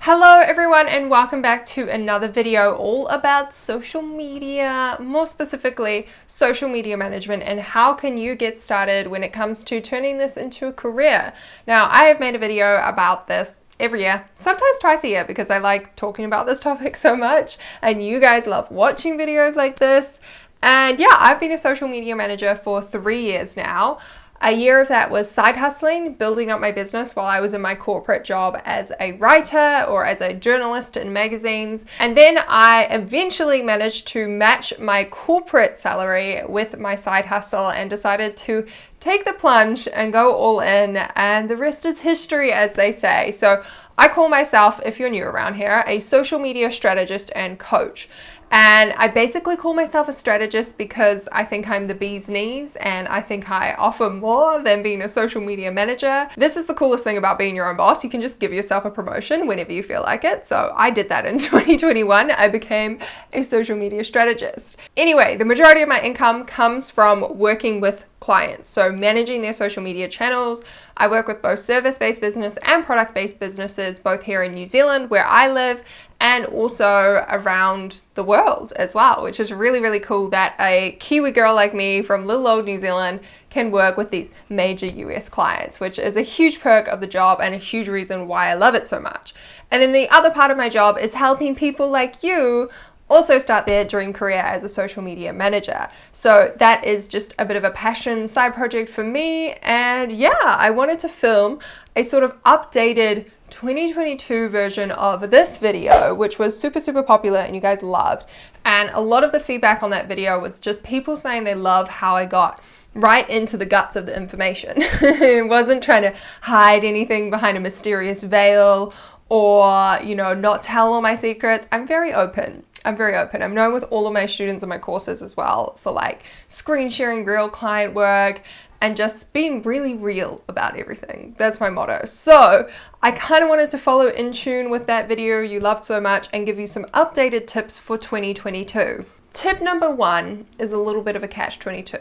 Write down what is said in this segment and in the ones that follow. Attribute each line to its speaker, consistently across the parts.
Speaker 1: Hello everyone and welcome back to another video all about social media, more specifically social media management and how can you get started when it comes to turning this into a career. Now, I have made a video about this every year, sometimes twice a year, because I like talking about this topic so much and you guys love watching videos like this. And yeah, I've been a social media manager for 3 years now. A year of that was side hustling, building up my business while I was in my corporate job as a writer or as a journalist in magazines. And then I eventually managed to match my corporate salary with my side hustle and decided to take the plunge and go all in, and the rest is history, as they say. So I call myself, if you're new around here, a social media strategist and coach. And I basically call myself a strategist because I think I'm the bee's knees and I think I offer more than being a social media manager. This is the coolest thing about being your own boss. You can just give yourself a promotion whenever you feel like it. So I did that in 2021. I became a social media strategist. Anyway, the majority of my income comes from working with clients, so managing their social media channels. I work with both service-based business and product-based businesses, both here in New Zealand where I live and also around the world as well, which is really, really cool that a Kiwi girl like me from little old New Zealand can work with these major US clients, which is a huge perk of the job and a huge reason why I love it so much. And then the other part of my job is helping people like you also start their dream career as a social media manager. So that is just a bit of a passion side project for me. And yeah, I wanted to film a sort of updated 2022 version of this video, which was super popular and you guys loved. And a lot of the feedback on that video was just people saying they love how I got right into the guts of the information. It wasn't trying to hide anything behind a mysterious veil or, not tell all my secrets. I'm very open. I'm known with all of my students in my courses as well for screen sharing real client work and just being really real about everything. That's my motto. So I kind of wanted to follow in tune with that video you loved so much and give you some updated tips for 2022. Tip number 1 is a little bit of a catch-22.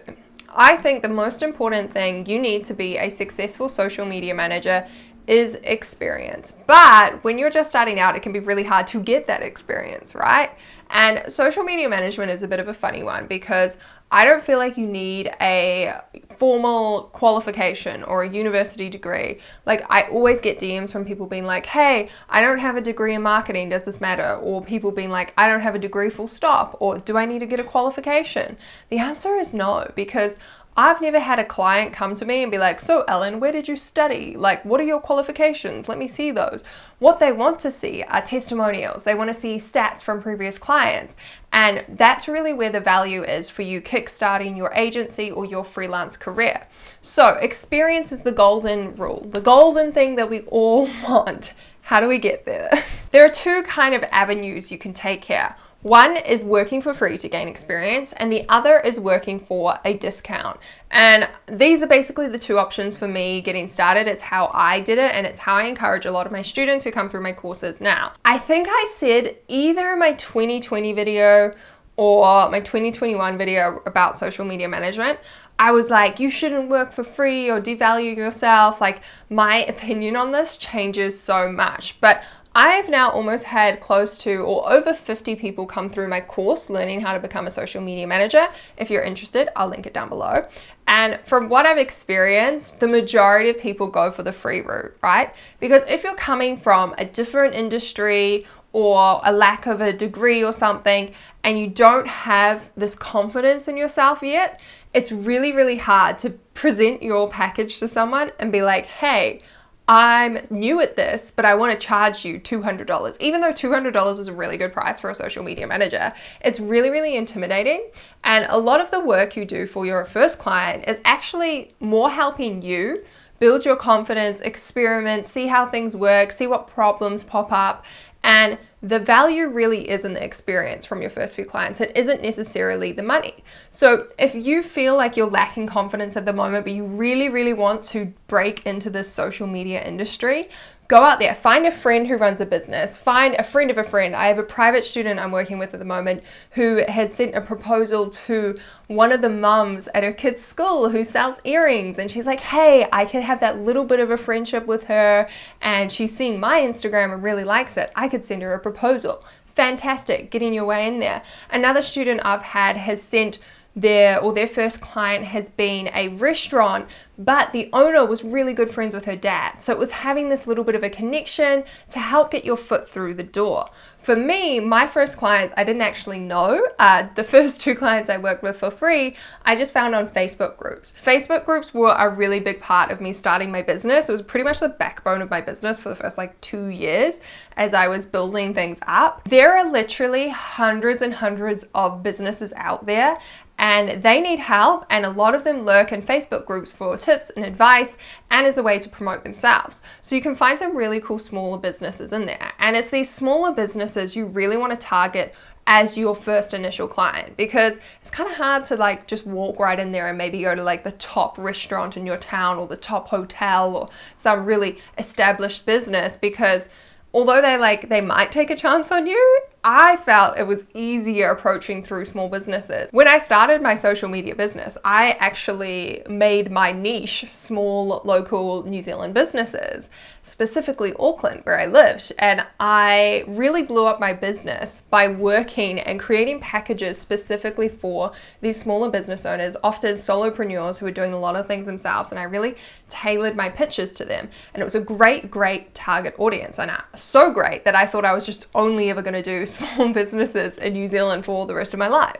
Speaker 1: I think the most important thing you need to be a successful social media manager is experience. But when you're just starting out, it can be really hard to get that experience, right? And social media management is a bit of a funny one because I don't feel like you need a formal qualification or a university degree. I always get DMs from people being like, hey, I don't have a degree in marketing, does this matter? Or people being like, I don't have a degree full stop, or do I need to get a qualification? The answer is no, because I've never had a client come to me and be like, so Ellen, where did you study? What are your qualifications? Let me see those. What they want to see are testimonials. They want to see stats from previous clients. And that's really where the value is for you kickstarting your agency or your freelance career. So experience is the golden rule, the golden thing that we all want. How do we get there? There are 2 kind of avenues you can take here. One is working for free to gain experience, and the other is working for a discount. And these are basically the 2 options for me getting started. It's how I did it, and it's how I encourage a lot of my students who come through my courses now. I think I said either in my 2020 video or my 2021 video about social media management, I was like, you shouldn't work for free or devalue yourself. My opinion on this changes so much, but I've now almost had close to or over 50 people come through my course learning how to become a social media manager. If you're interested, I'll link it down below. And from what I've experienced, the majority of people go for the free route, right? Because if you're coming from a different industry or a lack of a degree or something, and you don't have this confidence in yourself yet, it's really hard to present your package to someone and be like, hey, I'm new at this, but I want to charge you $200. Even though $200 is a really good price for a social media manager, it's really intimidating. And a lot of the work you do for your first client is actually more helping you build your confidence, experiment, see how things work, see what problems pop up. And the value really is in the experience from your first few clients. It isn't necessarily the money. So if you feel like you're lacking confidence at the moment, but you really want to break into this social media industry, Go out there, find a friend who runs a business, find a friend of a friend. I have a private student I'm working with at the moment who has sent a proposal to one of the mums at her kid's school who sells earrings, and she's like, hey, I could have that little bit of a friendship with her, and she's seen my Instagram and really likes it. I could send her a proposal. Fantastic, getting your way in there. Another student I've had has sent their first client has been a restaurant, but the owner was really good friends with her dad. So it was having this little bit of a connection to help get your foot through the door. For me, my first client, I didn't actually know. The first 2 clients I worked with for free, I just found on Facebook groups. Facebook groups were a really big part of me starting my business. It was pretty much the backbone of my business for the first 2 years as I was building things up. There are literally hundreds and hundreds of businesses out there, and they need help, and a lot of them lurk in Facebook groups for tips and advice and as a way to promote themselves. So you can find some really cool smaller businesses in there, and it's these smaller businesses you really want to target as your first initial client, because it's kind of hard to just walk right in there and maybe go to the top restaurant in your town or the top hotel or some really established business, because although they might take a chance on you, I felt it was easier approaching through small businesses. When I started my social media business, I actually made my niche small local New Zealand businesses, specifically Auckland where I lived. And I really blew up my business by working and creating packages specifically for these smaller business owners, often solopreneurs who are doing a lot of things themselves. And I really tailored my pitches to them. And it was a great target audience. And so great that I thought I was just only ever going to do small businesses in New Zealand for the rest of my life.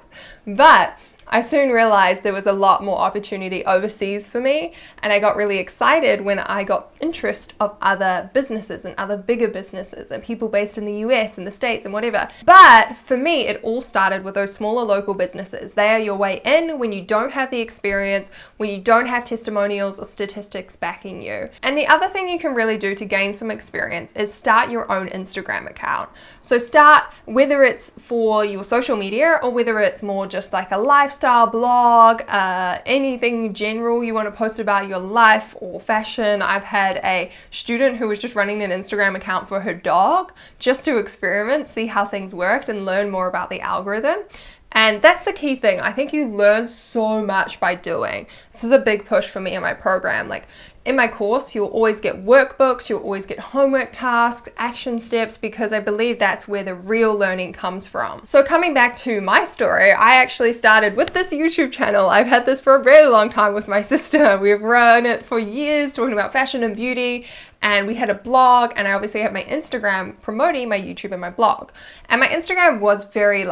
Speaker 1: But I soon realized there was a lot more opportunity overseas for me, and I got really excited when I got interest of other businesses and other bigger businesses and people based in the US and the States and whatever. But for me, it all started with those smaller local businesses. They are your way in when you don't have the experience, when you don't have testimonials or statistics backing you. And the other thing you can really do to gain some experience is start your own Instagram account. So start, whether it's for your social media or whether it's more just a lifestyle blog, anything general you want to post about your life or fashion. I've had a student who was just running an Instagram account for her dog just to experiment, see how things worked and learn more about the algorithm. And that's the key thing. I think you learn so much by doing. This is a big push for me in my program. In my course, you'll always get workbooks, you'll always get homework tasks, action steps, because I believe that's where the real learning comes from. So coming back to my story, I actually started with this YouTube channel. I've had this for a really long time with my sister. We've run it for years talking about fashion and beauty, and we had a blog, and I obviously have my Instagram promoting my YouTube and my blog. And my Instagram was very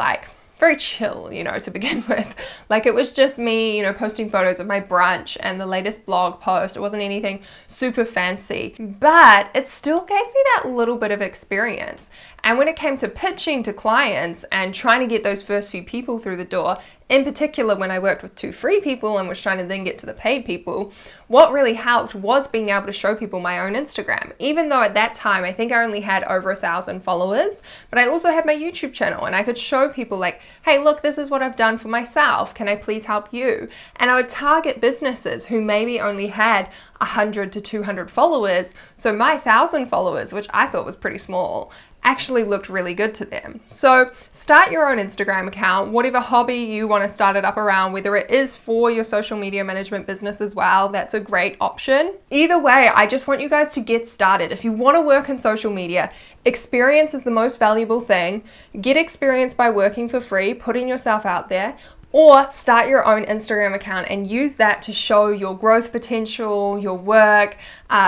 Speaker 1: chill, to begin with. It was just me, posting photos of my brunch and the latest blog post. It wasn't anything super fancy, but it still gave me that little bit of experience. And when it came to pitching to clients and trying to get those first few people through the door, in particular when I worked with 2 free people and was trying to then get to the paid people, what really helped was being able to show people my own Instagram. Even though at that time, I think I only had over 1,000 followers, but I also had my YouTube channel, and I could show people hey, look, this is what I've done for myself. Can I please help you? And I would target businesses who maybe only had 100 to 200 followers. So my 1,000 followers, which I thought was pretty small, actually looked really good to them. So start your own Instagram account, whatever hobby you want to start it up around, whether it is for your social media management business as well, that's a great option. Either way, I just want you guys to get started. If you want to work in social media, experience is the most valuable thing. Get experience by working for free, putting yourself out there. Or start your own Instagram account and use that to show your growth potential, your work,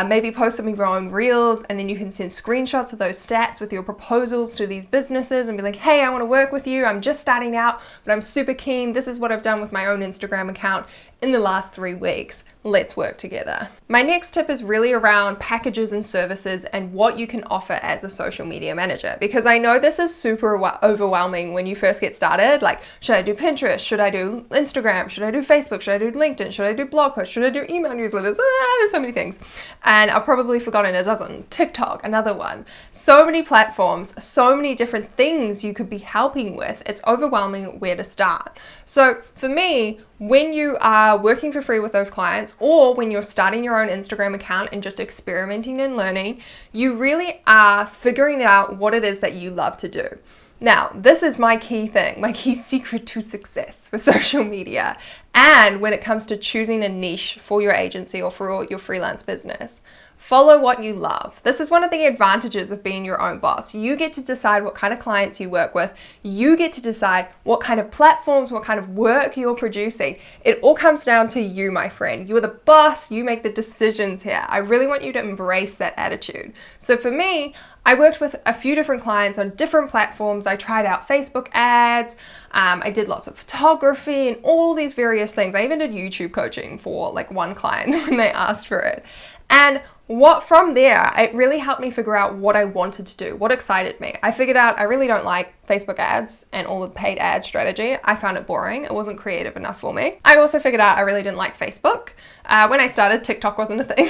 Speaker 1: maybe post some of your own reels, and then you can send screenshots of those stats with your proposals to these businesses and be like, hey, I want to work with you. I'm just starting out, but I'm super keen. This is what I've done with my own Instagram account in the last 3 weeks. Let's work together. My next tip is really around packages and services and what you can offer as a social media manager, because I know this is super overwhelming when you first get started. Should I do Pinterest? Should I do Instagram? Should I do Facebook? Should I do LinkedIn? Should I do blog posts? Should I do email newsletters? There's so many things. And I've probably forgotten a dozen. TikTok, another one. So many platforms, so many different things you could be helping with. It's overwhelming where to start. So for me, when you are working for free with those clients, or when you're starting your own Instagram account and just experimenting and learning, you really are figuring out what it is that you love to do. Now, this is my key thing, my key secret to success with social media. And when it comes to choosing a niche for your agency or for your freelance business, follow what you love. This is one of the advantages of being your own boss. You get to decide what kind of clients you work with. You get to decide what kind of platforms, what kind of work you're producing. It all comes down to you, my friend. You're the boss. You make the decisions here. I really want you to embrace that attitude. So for me, I worked with a few different clients on different platforms. I tried out Facebook ads. I did lots of photography and all these various things. I even did YouTube coaching for like one client when they asked for it. And from there, it really helped me figure out what I wanted to do, what excited me. I figured out I really don't like Facebook ads and all the paid ad strategy. I found it boring. It wasn't creative enough for me. I also figured out I really didn't like Facebook. When I started, TikTok wasn't a thing.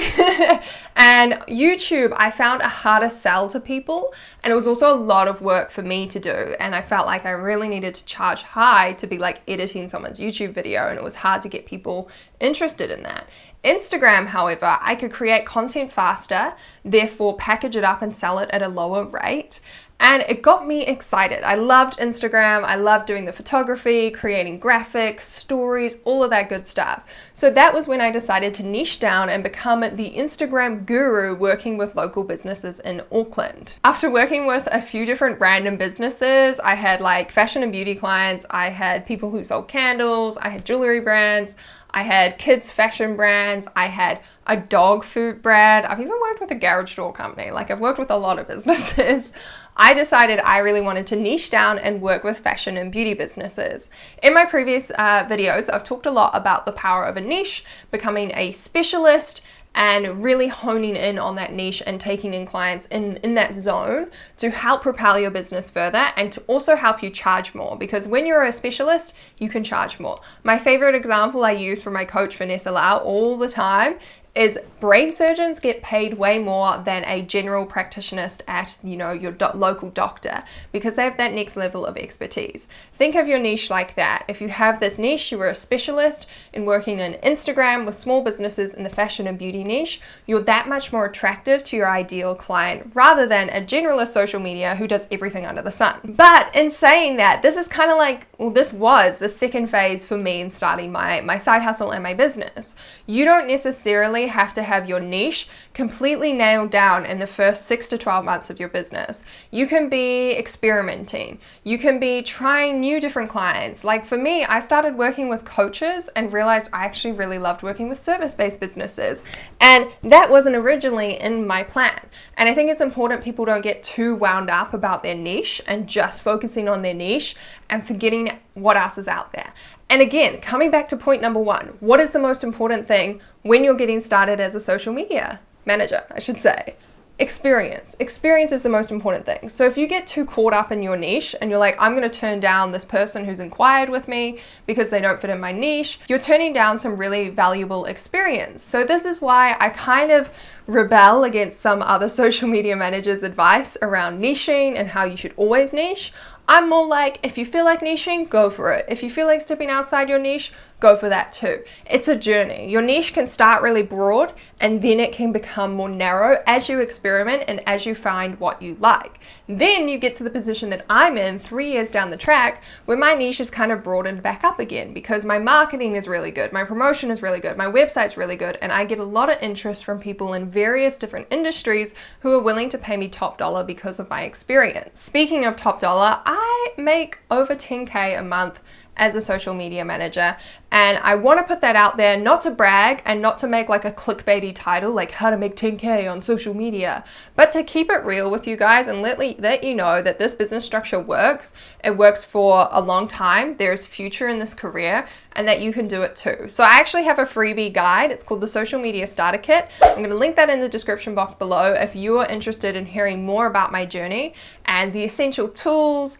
Speaker 1: And YouTube, I found a harder sell to people. And it was also a lot of work for me to do. And I felt like I really needed to charge high to be like editing someone's YouTube video. And it was hard to get people interested in that. Instagram, however, I could create content faster, therefore package it up and sell it at a lower rate. And it got me excited. I loved Instagram. I loved doing the photography, creating graphics, stories, all of that good stuff. So that was when I decided to niche down and become the Instagram guru working with local businesses in Auckland. After working with a few different random businesses, I had like fashion and beauty clients. I had people who sold candles. I had jewelry brands. I had kids fashion brands. I had a dog food brand. I've even worked with a garage door company. Like I've worked with a lot of businesses. I decided I really wanted to niche down and work with fashion and beauty businesses. In my previous videos, I've talked a lot about the power of a niche, becoming a specialist, and really honing in on that niche and taking in clients in that zone to help propel your business further and to also help you charge more, because when you're a specialist, you can charge more. My favorite example I use from my coach, Vanessa Lau, all the time is brain surgeons get paid way more than a general practitioner at, your local doctor, because they have that next level of expertise. Think of your niche like that. If you have this niche, you are a specialist in working in Instagram with small businesses in the fashion and beauty niche, you're that much more attractive to your ideal client rather than a generalist social media who does everything under the sun. But in saying that, this is kind of like, this was the second phase for me in starting my side hustle and my business. You don't necessarily have to have your niche completely nailed down in the first 6 to 12 months of your business. You can be experimenting. You can be trying new different clients. Like for me, I started working with coaches and realized I actually really loved working with service-based businesses. And that wasn't originally in my plan. And I think it's important people don't get too wound up about their niche and just focusing on their niche and forgetting what else is out there. And again, coming back to point number 1, what is the most important thing when you're getting started as a social media manager, I should say? Experience. Experience is the most important thing. So if you get too caught up in your niche and you're like, I'm going to turn down this person who's inquired with me because they don't fit in my niche, you're turning down some really valuable experience. So this is why I kind of rebel against some other social media managers' advice around niching and how you should always niche. I'm more like, if you feel like niching, go for it. If you feel like stepping outside your niche, go for that too. It's a journey. Your niche can start really broad and then it can become more narrow as you experiment and as you find what you like. Then you get to the position that I'm in 3 years down the track where my niche is kind of broadened back up again because my marketing is really good, my promotion is really good, my website's really good, and I get a lot of interest from people in various different industries who are willing to pay me top dollar because of my experience. Speaking of top dollar, I make over 10K a month as a social media manager, and I want to put that out there, not to brag and not to make like a clickbaity title like how to make 10K on social media, but to keep it real with you guys and let you know that this business structure works. It works for a long time. There's future in this career and that you can do it too. So I actually have a freebie guide. It's called the Social Media Starter Kit. I'm going to link that in the description box below if you are interested in hearing more about my journey and the essential tools,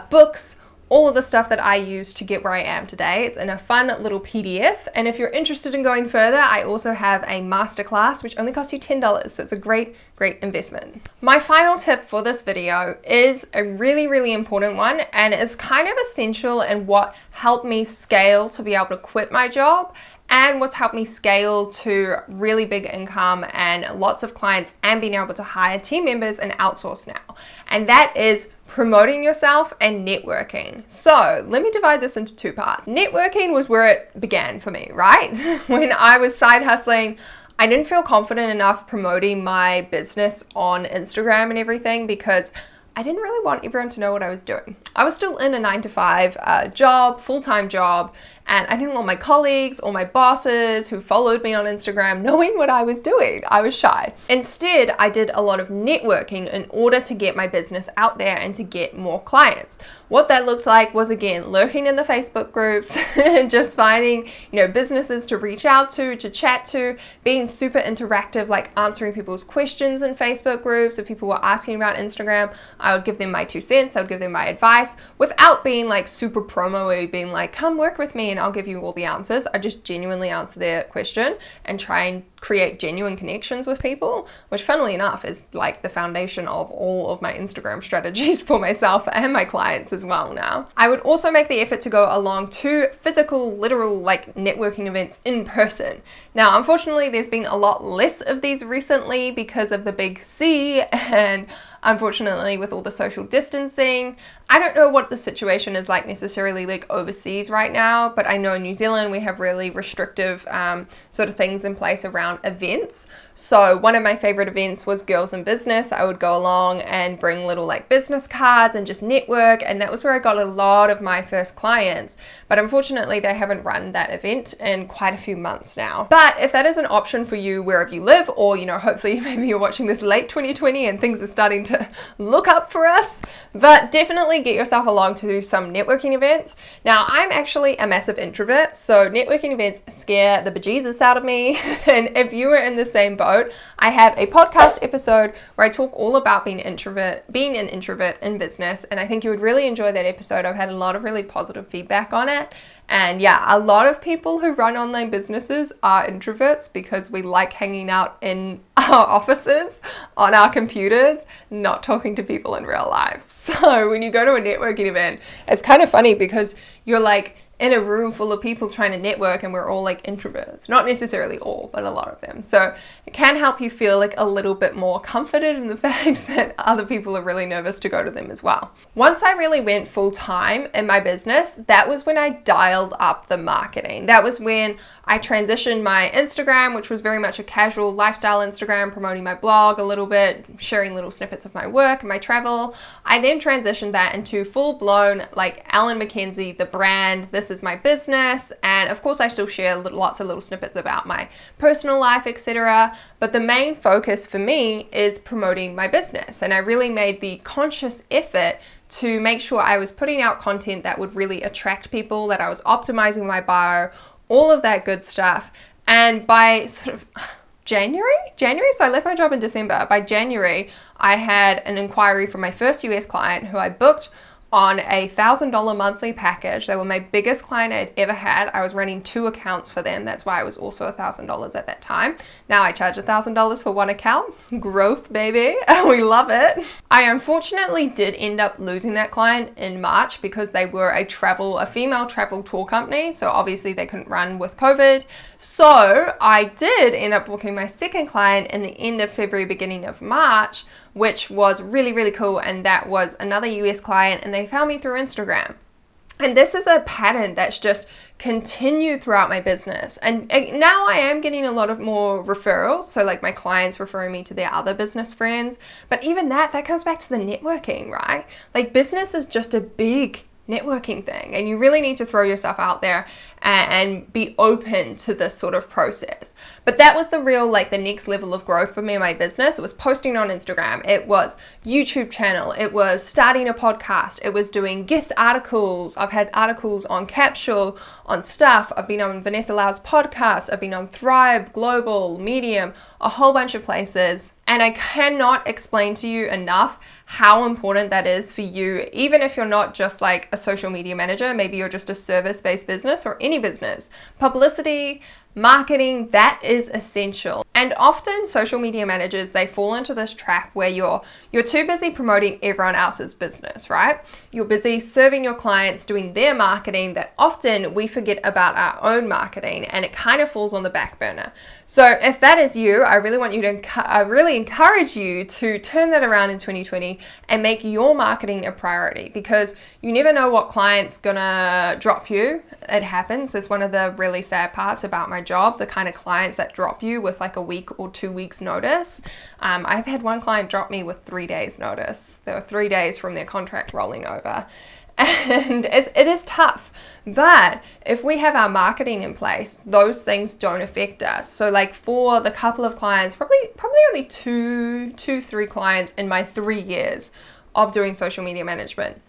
Speaker 1: books, all of the stuff that I use to get where I am today. It's in a fun little PDF. And if you're interested in going further, I also have a masterclass, which only costs you $10. So it's a great investment. My final tip for this video is a really important one, and is kind of essential in what helped me scale to be able to quit my job, and what's helped me scale to really big income and lots of clients and being able to hire team members and outsource now. And that is promoting yourself and networking. So let me divide this into two parts. Networking was where it began for me, right? When I was side hustling, I didn't feel confident enough promoting my business on Instagram and everything because I didn't really want everyone to know what I was doing. I was still in a 9-to-5 job, full-time job, and I didn't want my colleagues or my bosses who followed me on Instagram knowing what I was doing. I was shy. Instead, I did a lot of networking in order to get my business out there and to get more clients. What that looked like was, again, lurking in the Facebook groups, just finding, businesses to reach out to chat to, being super interactive, like answering people's questions in Facebook groups. If people were asking about Instagram, I would give them my 2 cents, I would give them my advice without being like super promo-y, being like, come work with me and I'll give you all the answers. I just genuinely answer their question and try and create genuine connections with people, which funnily enough is like the foundation of all of my Instagram strategies for myself and my clients as well now. I would also make the effort to go along to physical, literal like networking events in person. Now, unfortunately, there's been a lot less of these recently because of the big C, and unfortunately with all the social distancing. I don't know what the situation is like necessarily like overseas right now, but I know in New Zealand we have really restrictive sort of things in place around events. So one of my favorite events was Girls in Business. I would go along and bring little like business cards and just network, and that was where I got a lot of my first clients. But unfortunately they haven't run that event in quite a few months now. But if that is an option for you wherever you live, or hopefully maybe you're watching this late 2020 and things are starting to look up for us, but definitely get yourself along to some networking events. Now, I'm actually a massive introvert, so networking events scare the bejesus out of me. And if you are in the same boat, I have a podcast episode where I talk all about being an introvert in business, and I think you would really enjoy that episode. I've had a lot of really positive feedback on it. And yeah, a lot of people who run online businesses are introverts because we like hanging out in our offices on our computers, not talking to people in real life. So when you go to a networking event, it's kind of funny because you're like in a room full of people trying to network, and we're all like introverts. Not necessarily all, but a lot of them. So it can help you feel like a little bit more comforted in the fact that other people are really nervous to go to them as well. Once I really went full time in my business, that was when I dialed up the marketing. That was when I transitioned my Instagram, which was very much a casual lifestyle Instagram, promoting my blog a little bit, sharing little snippets of my work and my travel. I then transitioned that into full blown like Ellen McKenzie, the brand. This is my business, and of course I still share lots of little snippets about my personal life, etc. But the main focus for me is promoting my business, and I really made the conscious effort to make sure I was putting out content that would really attract people, that I was optimizing my bio, all of that good stuff. And by sort of January, so I left my job in December. By January, I had an inquiry from my first US client who I booked on a $1,000 monthly package. They were my biggest client I'd ever had. I was running 2 accounts for them. That's why it was also $1,000 at that time. Now I charge $1,000 for 1 account. Growth, baby. We love it. I unfortunately did end up losing that client in March because they were a female travel tour company. So obviously they couldn't run with COVID. So I did end up booking my second client in the end of February, beginning of March, which was really cool. And that was another US client, and they found me through Instagram. And this is a pattern that's just continued throughout my business. And now I am getting a lot of more referrals. So like my clients referring me to their other business friends. But even that comes back to the networking, right? Like business is just a big networking thing, and you really need to throw yourself out there and be open to this sort of process. But that was the next level of growth for me in my business. It was posting on Instagram, it was YouTube channel, it was starting a podcast, it was doing guest articles. I've had articles on Capsule, on Stuff, I've been on Vanessa Lau's podcast, I've been on Thrive, Global, Medium, a whole bunch of places. And I cannot explain to you enough how important that is for you, even if you're not just like a social media manager, maybe you're just a service-based business or any business. Publicity, marketing, that is essential. And often social media managers, they fall into this trap where you're too busy promoting everyone else's business, right? You're busy serving your clients, doing their marketing, that often we forget about our own marketing and it kind of falls on the back burner. So if that is you, I really encourage you to turn that around in 2020 and make your marketing a priority, because you never know what client's gonna drop you. It happens. It's one of the really sad parts about my job, the kind of clients that drop you with like a week or 2 weeks notice. I've had one client drop me with 3 days notice. There were 3 days from their contract rolling over. And it is tough, but if we have our marketing in place, those things don't affect us. So like for the couple of clients, probably only two, 3 clients in my 3 years of doing social media management,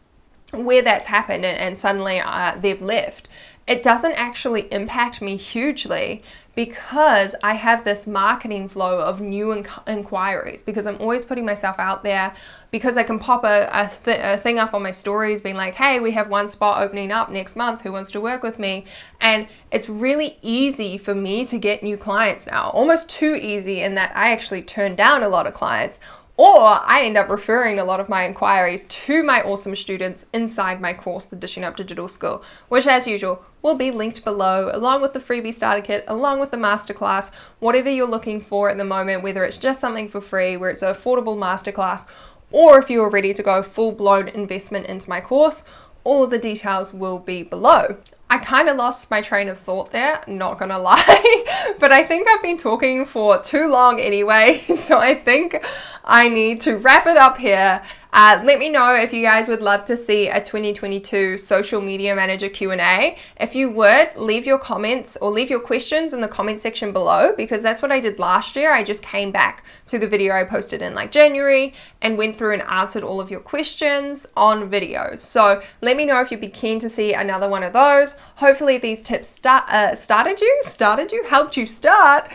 Speaker 1: where that's happened and suddenly they've left, it doesn't actually impact me hugely, because I have this marketing flow of new inquiries, because I'm always putting myself out there, because I can pop a thing up on my stories being like, hey, we have one spot opening up next month, who wants to work with me? And it's really easy for me to get new clients now, almost too easy in that I actually turn down a lot of clients, or I end up referring a lot of my inquiries to my awesome students inside my course, the Dishing Up Digital School, which as usual will be linked below, along with the freebie starter kit, along with the masterclass, whatever you're looking for at the moment, whether it's just something for free, where it's an affordable masterclass, or if you are ready to go full-blown investment into my course, all of the details will be below. I kind of lost my train of thought there, not gonna lie, but I think I've been talking for too long anyway, so I think I need to wrap it up here. Let me know if you guys would love to see a 2022 Social Media Manager Q&A. If you would, leave your comments or leave your questions in the comment section below, because that's what I did last year. I just came back to the video I posted in like January and went through and answered all of your questions on video. So let me know if you'd be keen to see another one of those. Hopefully these tips helped you start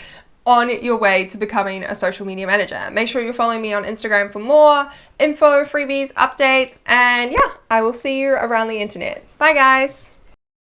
Speaker 1: on your way to becoming a social media manager. Make sure you're following me on Instagram for more info, freebies, updates, and yeah, I will see you around the internet. Bye guys.